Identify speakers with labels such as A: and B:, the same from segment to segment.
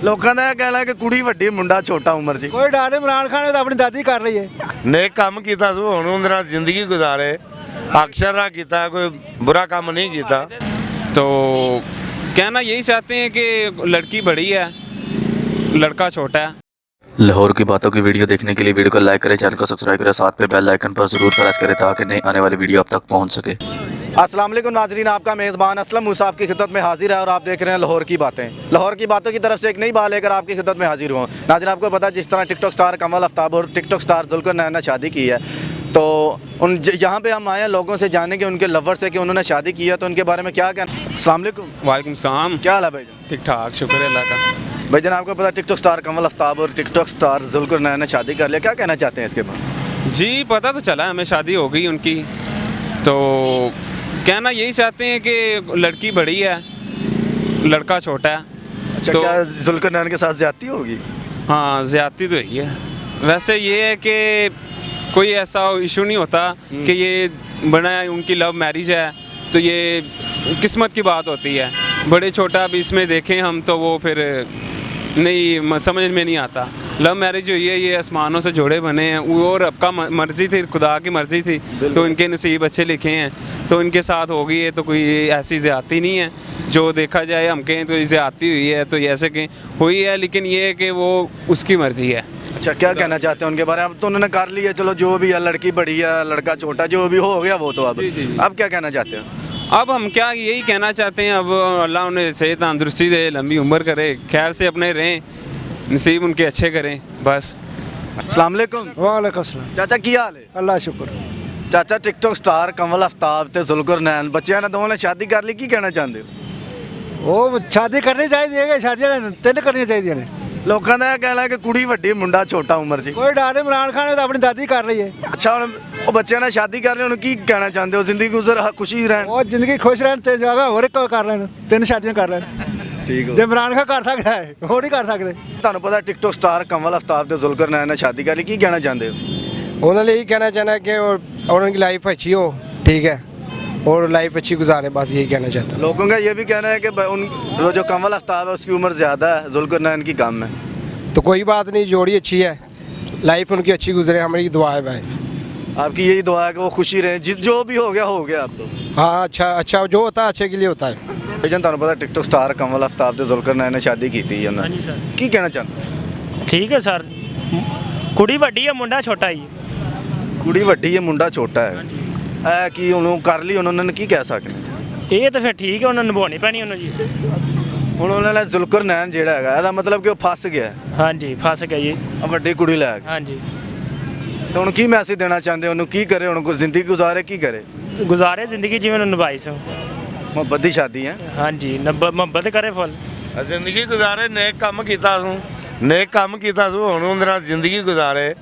A: ਲੋਕਾਂ ਦਾ ਇਹ ਕਹਿਣਾ ਕਿ ਕੁੜੀ ਵੱਡੀ ਮੁੰਡਾ ਛੋਟਾ ਉਮਰ 'ਚ।
B: ਕੋਈ ਡਰ ਨਹੀਂ, ਇਮਰਾਨ ਖਾਨ ਨੇ ਤਾਂ ਆਪਣੀ ਦਾਦੀ ਕਰ ਰਹੀ ਹੈ।
C: नेक काम किया तू हुण उहदे नाल जिंदगी गुजारे अक्षरा किया कोई बुरा काम नहीं किया।
D: तो कहना यही चाहते हैं कि लड़की बड़ी है लड़का छोटा है।
E: लाहौर की बातों की वीडियो देखने के लिए वीडियो को लाइक करें, चैनल को सब्सक्राइब करें, साथ पे बेल आइकन पर जरूर प्रेस करें ताकि नई आने वाली वीडियो आप तक पहुंच सके।
A: अस्सलाम वालेकुम नाजरीन, आपका मेज़बान असलम मूसा आपकी खिदमत में हाजिर है और आप देख रहे हैं लाहौर की बातें। लाहौर की बातों की तरफ से एक नई बात लेकर आपकी खिदमत में हाजिर हुआ। नाजरीन, आपको पता है जिस तरह टिकटॉक स्टार कमल आफ्ताब और टिकटॉक स्टार जुल्कर नैन ने शादी की है, तो यहाँ पे हम आए हैं लोगों से जानेंगे उनके लवर से कि उन्होंने शादी की है तो उनके बारे में क्या कहना। अस्सलाम वालेकुम।
D: वालेकुम सलाम।
A: क्या हाल है भाईजान?
D: ठीक ठाक, शुक्र है अल्लाह का।
A: भाईजान, आपको पता है टिकटॉक स्टार कमल आफ्ताब और टिकटॉक स्टार जुल्कर नैन ने शादी कर लिया, क्या कहना चाहते हैं इसके बाद?
D: जी पता तो चला हमें, शादी हो गई उनकी। तो कहना यही चाहते हैं कि लड़की बड़ी है लड़का छोटा है।
A: अच्छा,
D: तो
A: क्या जुल्कर नैन के साथ ज्यादती होगी?
D: हाँ, ज़्यादती तो यही है। वैसे ये है कि कोई ऐसा इशू नहीं होता कि ये बना है उनकी लव मैरिज है तो ये किस्मत की बात होती है। बड़े छोटा अब इसमें देखें हम तो वो फिर नहीं समझ में नहीं आता। लव मैरिज हुई है, ये आसमानों से जोड़े बने हैं, वो और रब का मर्ज़ी थी, खुदा की मर्ज़ी थी तो इनके नसीब अच्छे लिखे हैं तो इनके साथ हो गई है। तो कोई ऐसी ज़्यादती नहीं है जो देखा जाए हम कहें तो ज़्यादती हुई है तो ऐसे कहें हुई है, लेकिन ये है कि वो उसकी मर्ज़ी है।
A: अच्छा, क्या कहना चाहते हैं उनके बारे में? अब तो उन्होंने कर लिया, चलो जो भी है, लड़की बड़ी है लड़का छोटा, जो भी हो गया वो तो अब क्या कहना चाहते हैं?
D: अब हम क्या यही कहना चाहते हैं, अब अल्लाह उन्हें सेहत तंदुरुस्ती दे, लंबी उम्र करे, खैर से अपने रहें, नसीब उनके अच्छे करें बस।
A: अस्सलाम वालेकुम।
B: वालेकुम सलाम।
A: चाचा की हाल है?
B: अल्लाह शुक्र।
A: चाचा, टिकटॉक स्टार कमल आफ्ताब ते जुल्कर नैन बच्चियां ने दोनों ने शादी कर ली, की कहना चाहते हो?
B: ਉਹ ਸ਼ਾਦੀ ਕਰਨੀ ਚਾਹੀਦੀ ਹੈ, ਸ਼ਾਦੀਆਂ ਤਿੰਨ ਕਰਨੀਆਂ ਚਾਹੀਦੀਆਂ ਨੇ।
A: ਲੋਕਾਂ ਦਾ ਇਹ ਕਹਿਣਾ ਕਿ ਕੁੜੀ ਵੱਡੀ ਮੁੰਡਾ ਛੋਟਾ ਉਮਰ 'ਚ।
B: ਕੋਈ ਡਰ ਨਹੀਂ, ਇਮਰਾਨ ਖਾਨ ਨੇ ਤਾਂ ਆਪਣੀ ਦਾਦੀ ਕਰ ਰਹੀ ਹੈ।
A: ਅੱਛਾ, ਹੁਣ ਉਹ ਬੱਚਿਆਂ ਨੇ ਸ਼ਾਦੀ ਕਰ ਲਈ, ਹੁਣ ਕੀ ਕਹਿਣਾ ਚਾਹੁੰਦੇ ਹੋ? ਜ਼ਿੰਦਗੀ ਗੁਜ਼ਰ ਖੁਸ਼ੀ ਰਹਿਣ।
B: ਉਹ ਜ਼ਿੰਦਗੀ ਖੁਸ਼ ਰਹਿਣ ਤੇ ਜਗ੍ਹਾ ਹੋਰ ਇੱਕ ਕਰ ਲੈਣ, ਤਿੰਨ ਸ਼ਾਦੀਆਂ ਕਰ ਲੈਣ।
A: ਠੀਕ
B: ਜੇ ਇਮਰਾਨ ਖਾਨ ਕਰ ਸਕਦਾ ਹੈ ਉਹ ਨਹੀਂ ਕਰ ਸਕਦੇ।
A: ਤੁਹਾਨੂੰ ਪਤਾ ਟਿਕਟੌਕ ਸਟਾਰ ਕਮਲ आफ्ताब ਤੇ ਜ਼ੁਲਕਰ ਨੈਨ ਨੇ ਸ਼ਾਦੀ ਕਰ ਲਈ, ਕੀ ਕਹਿਣਾ ਚਾਹੁੰਦੇ ਹੋ?
F: उन्होंने यही कहना चाहना है कि और उनकी लाइफ अच्छी हो, ठीक है, और लाइफ अच्छी गुजारे, बस यही कहना चाहता हूँ।
A: लोगों का ये भी कहना है कि वो जो कमल आफ्ताब है उसकी उम्र ज़्यादा है, जुल्कर नैन की कम है।
F: तो कोई बात नहीं, जोड़ी अच्छी है, लाइफ उनकी अच्छी गुजरे, हमारी दुआ है भाई।
A: आपकी यही दुआ है कि वो खुशी रहे, जो भी हो गया अब तो।
F: हाँ, अच्छा अच्छा जो होता है अच्छे के लिए होता है।
A: भाईजान, ਤੁਹਾਨੂੰ ਪਤਾ ਟਿਕਟੌਕ ਸਟਾਰ ਕਮਲ आफ्ताब ਤੇ ਜ਼ੁਲਕਰ ਨੈਨ ਨੇ ਸ਼ਾਦੀ ਕੀਤੀ ਹੈ ਉਹਨਾਂ।
G: ਹਾਂਜੀ ਸਰ।
A: ਕੀ ਕਹਿਣਾ ਚਾਹੁੰਦੇ?
G: ਠੀਕ ਹੈ ਸਰ, ਕੁੜੀ ਵੱਡੀ ਹੈ ਮੁੰਡਾ ਛੋਟਾ ਹੀ।
A: ਕੁੜੀ ਵੱਡੀ ਹੈ ਮੁੰਡਾ ਛੋਟਾ ਹੈ, ਇਹ ਕੀ ਉਹਨੂੰ ਕਰ ਲਈ, ਉਹਨਾਂ ਨੇ ਕੀ ਕਹਿ ਸਕਦੇ?
G: ਇਹ ਤਾਂ ਫਿਰ ਠੀਕ ਹੈ, ਉਹਨਾਂ ਨੂੰ ਨਿਭਾਉਣੀ ਪੈਣੀ ਉਹਨੂੰ ਜੀ।
A: ਹੁਣ ਉਹਨਾਂ ਨੇ ਜ਼ੁਲਕਰ ਨੈਨ ਜਿਹੜਾ ਹੈਗਾ ਇਹਦਾ ਮਤਲਬ ਕਿ ਉਹ ਫਸ ਗਿਆ
G: ਹਾਂਜੀ, ਫਸ ਗਿਆ ਜੀ।
A: ਆ ਵੱਡੀ ਕੁੜੀ ਲੈ ਕੇ।
G: ਹਾਂਜੀ,
A: ਤੇ ਹੁਣ ਕੀ ਮੈਸੇਜ ਦੇਣਾ ਚਾਹੁੰਦੇ ਉਹਨੂੰ? ਕੀ ਕਰੇ ਹੁਣ? ਕੋਈ ਜ਼ਿੰਦਗੀ ਗੁਜ਼ਾਰੇ, ਕੀ ਕਰੇ?
G: ਗੁਜ਼ਾਰੇ ਜ਼ਿੰਦਗੀ ਜਿਵੇਂ ਉਹਨੂੰ ਨਿਭਾਈ ਸੋ।
A: ਮੁਹੱਬਤ ਦੀ ਸ਼ਾਦੀ ਹੈ।
G: ਹਾਂਜੀ, ਮੁਹੱਬਤ ਕਰੇ ਫੁੱਲ।
C: ਜ਼ਿੰਦਗੀ ਗੁਜ਼ਾਰੇ, ਨੇਕ ਕੰਮ ਕੀਤਾ ਤੂੰ, ਨੇਕ ਕੰਮ ਕੀਤਾ ਤੂੰ ਹੁਣ ਉਹਦੇ ਨਾਲ ਜ਼ਿੰਦਗੀ ਗੁਜ਼ਾਰੇ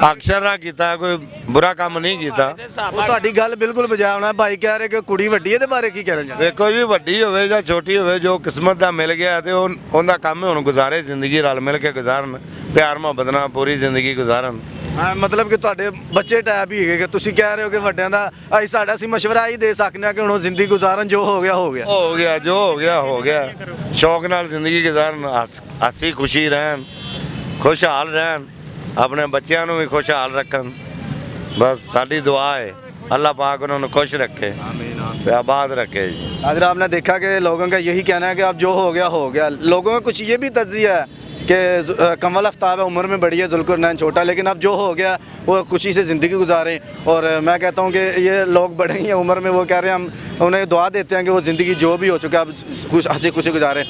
C: ਅਕਸ਼ਰਾ ਕੀਤਾ, ਕੋਈ ਬੁਰਾ ਕੰਮ ਨਹੀਂ ਕੀਤਾ।
A: ਉਹ ਤੁਹਾਡੀ ਗੱਲ ਬਿਲਕੁਲ ਬਜਾ ਹੋਣਾ। ਭਾਈ ਕਹਿ ਰਹੇ ਕਿ ਕੁੜੀ ਵੱਡੀ ਹੈ, ਇਹਦੇ ਬਾਰੇ ਕੀ ਕਹਿਣਾ ਚਾਹੁੰਦੇ?
C: ਵੇਖੋ ਜੀ, ਵੱਡੀ ਹੋਵੇ ਜਾਂ ਛੋਟੀ ਹੋਵੇ, ਜੋ ਕਿਸਮਤ ਦਾ ਮਿਲ ਗਿਆ ਤੇ ਉਹਦਾ ਕੰਮ ਹੈ ਹੁਣ ਗੁਜ਼ਾਰੇ ਜ਼ਿੰਦਗੀ, ਰਲ ਮਿਲ ਕੇ ਗੁਜ਼ਾਰਨ, ਪਿਆਰ ਮੁਹੱਬਤ ਨਾਲ ਪੂਰੀ ਜ਼ਿੰਦਗੀ ਗੁਜ਼ਾਰਨ।
A: ਹਾਂ, ਮਤਲਬ ਕਿ ਤੁਹਾਡੇ ਬੱਚੇ ਟਾਈਪ ਹੀ ਹੈਗੇ ਕਿ ਤੁਸੀਂ ਕਹਿ ਰਹੇ ਹੋ ਕਿ ਵੱਡਿਆਂ ਦਾ ਅਸੀਂ ਮਸ਼ਵਰਾ ਹੀ ਦੇ ਸਕਦੇ ਹਾਂ ਕਿ ਹੁਣ ਉਹ ਜ਼ਿੰਦਗੀ ਗੁਜ਼ਾਰਨ, ਜੋ ਹੋ ਗਿਆ ਹੋ ਗਿਆ।
C: ਹੋ ਗਿਆ ਜੋ ਹੋ ਗਿਆ ਹੋ ਗਿਆ, ਸ਼ੌਕ ਨਾਲ ਜ਼ਿੰਦਗੀ ਗੁਜ਼ਾਰਨ, ਹੱਸੀ ਖੁਸ਼ੀ ਰਹਿਣ, ਖੁਸ਼ਹਾਲ ਰਹਿਣ, ਆਪਣੇ ਬੱਚਿਆਂ ਨੂੰ ਵੀ ਖੁਸ਼ਹਾਲ ਰੱਖਣ। बस साड़ी दुआ है, अल्लाह पाक उन्होंने खुश रखे, आबाद रखे।
A: अगर आपने देखा कि लोगों का यही कहना है कि अब जो हो गया। लोगों का कुछ ये भी तज्जिया है कि कमल आफ्ताब उम्र में बड़ी है, जुल्कर नैन छोटा, लेकिन अब जो हो गया वो खुशी से ज़िंदगी गुजारें। और मैं कहता हूँ कि ये लोग बड़े ही हैं उम्र में, वो कह रहे हैं हम उन्हें दुआ देते हैं कि वो ज़िंदगी जो भी हो चुका है अब हंसी खुशी गुजारें।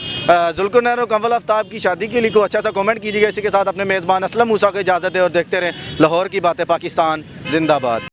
A: जुल्कर नैन और कमल आफ्ताब की शादी के लिए कोई अच्छा सा कमेंट कीजिएगा। इसी के साथ अपने मेज़बान असलम मूसा को इजाज़त दें और देखते रहें लाहौर की बातें, पाकिस्तान जिंदाबाद।